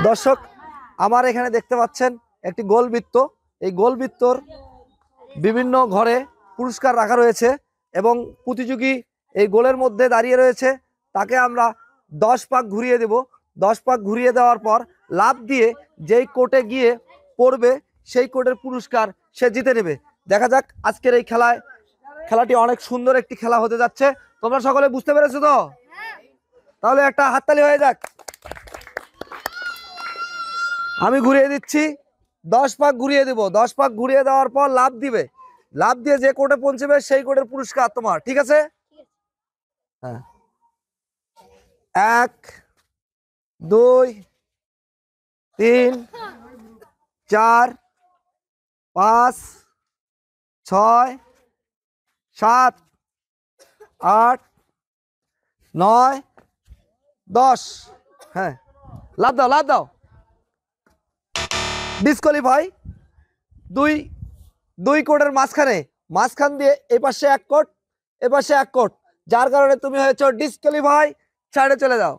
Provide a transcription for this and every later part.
দর্শক আমার এখানে দেখতে পাচ্ছেন একটি গোলবৃত্ত। এই গোলবৃত্তর বিভিন্ন ঘরে পুরস্কার রাখা রয়েছে এবং প্রতিযোগী এই গোলের মধ্যে দাঁড়িয়ে রয়েছে। তাকে আমরা 10 পাক ঘুরিয়ে দেব। 10 পাক ঘুরিয়ে দেওয়ার পর লাফ দিয়ে যেই কোর্টে গিয়ে পড়বে সেই কোর্টের পুরস্কার সে জিতে নেবে। দেখা যাক আজকের এই খেলাটি অনেক সুন্দর একটি খেলা হতে যাচ্ছে। তোমরা সকলে বুঝতে পেরেছো তো? তাহলে একটা হাততালি হয়ে যাক। আমি ঘুরিয়ে দিচ্ছি, 10 পাক ঘুরিয়ে দেব। 10 পাক ঘুরিয়ে দেওয়ার পর লাফ দিবে। লাফ দিয়ে যে কোর্টে পৌঁছবে সেই কোর্টের পুরস্কার তোমার, ঠিক আছে? হ্যাঁ, 1 2 3 4 5 6 7 8 9 10। হ্যাঁ, লাফ দাও, লাফ দাও। ডিসকোয়ালিফাই। দুই কোর্টের মাঝখান দিয়ে এই পাশে 1 কোর্ট, এ পাশে 1 কোর্ট, যার কারণে তুমি হয়েছো ডিসকোয়ালিফাই। সাইডে চলে যাও।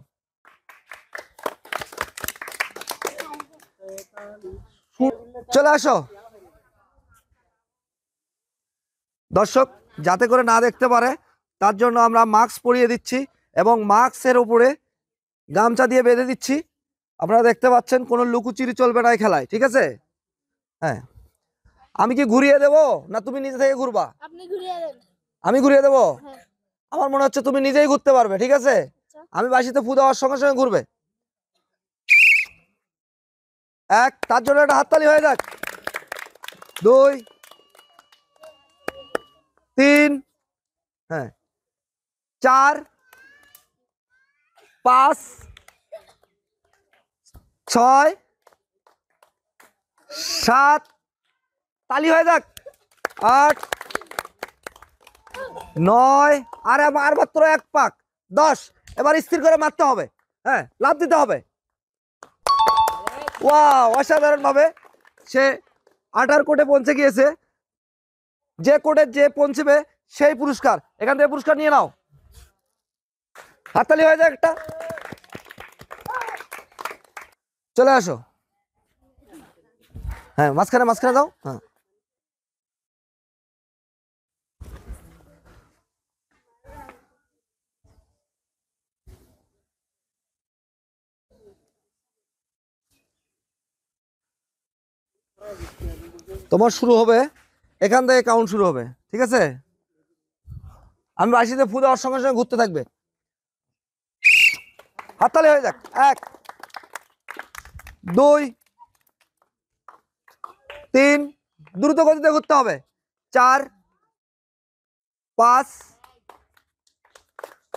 চলে আসো। দর্শক যাতে করে না দেখতে পারে তার জন্য আমরা মাস্ক পরিয়ে দিচ্ছি এবং মাস্কের উপরে গামছা দিয়ে বেঁধে দিচ্ছি। আপনারা দেখতে পাচ্ছেন কোনো লুকোচুরি চলবে না এই খেলায়, ঠিক আছে? হ্যাঁ, আমি কি ঘুরিয়ে দেবো না তুমি নিজে থেকে ঘুরবা? আমি ঘুরিয়ে দেবো। আমার মনে হচ্ছে তুমি নিজেই ঘুরতে পারবে, ঠিক আছে? আমি বাঁশিতে ফু দেওয়ার সঙ্গে সঙ্গে ঘুরবে। 1, তার জন্য একটা হাততালি হয়ে যাক। 2 3 হ্যাঁ 4 5 6 7, তালি হয়ে যাক। 8 9, আর মাত্র 1 পাক। 10। এবার স্থির করে মারতে হবে। হ্যাঁ, লাফ দিতে হবে। ওয়াও, অসাধারণ ভাবে সে 18 কোর্টে পৌঁছে গিয়েছে। যে কোর্টে যে পৌঁছবে সেই পুরস্কার। এখান থেকে পুরস্কার নিয়ে নাও। হাততালি হয়ে যায় একটা। চলে আসো। হ্যাঁ, মাঝখানে দাও। হ্যাঁ, তোমার শুরু হবে এখান থেকে, কাউন্ট শুরু হবে, ঠিক আছে? আমি বাঁশিতে ফু দেওয়ার সঙ্গে সঙ্গে ঘুরতে থাকবে। হাততালি হয়ে যাক। 1 2 3, দ্রুত গতিতে ঘুরতে হবে। 4 5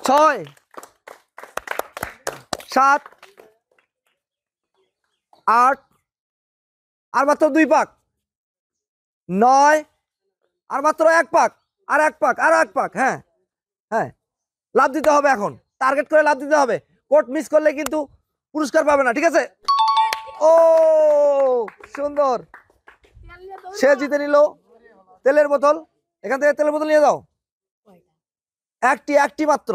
6 7 8, আর মাত্র 2 পাক। 9, আর মাত্র 1 পাক। আর 1 পাক, আর 1 পাক। হ্যাঁ হ্যাঁ, লাফ দিতে হবে এখন। টার্গেট করে লাফ দিতে হবে। কোর্ট মিস করলে কিন্তু পুরস্কার পাবে না, ঠিক আছে? ও সুন্দর, সে জিতে নিল তেলের বোতল। এখান থেকে তেলের বোতল নিয়ে যাও। একটি মাত্র।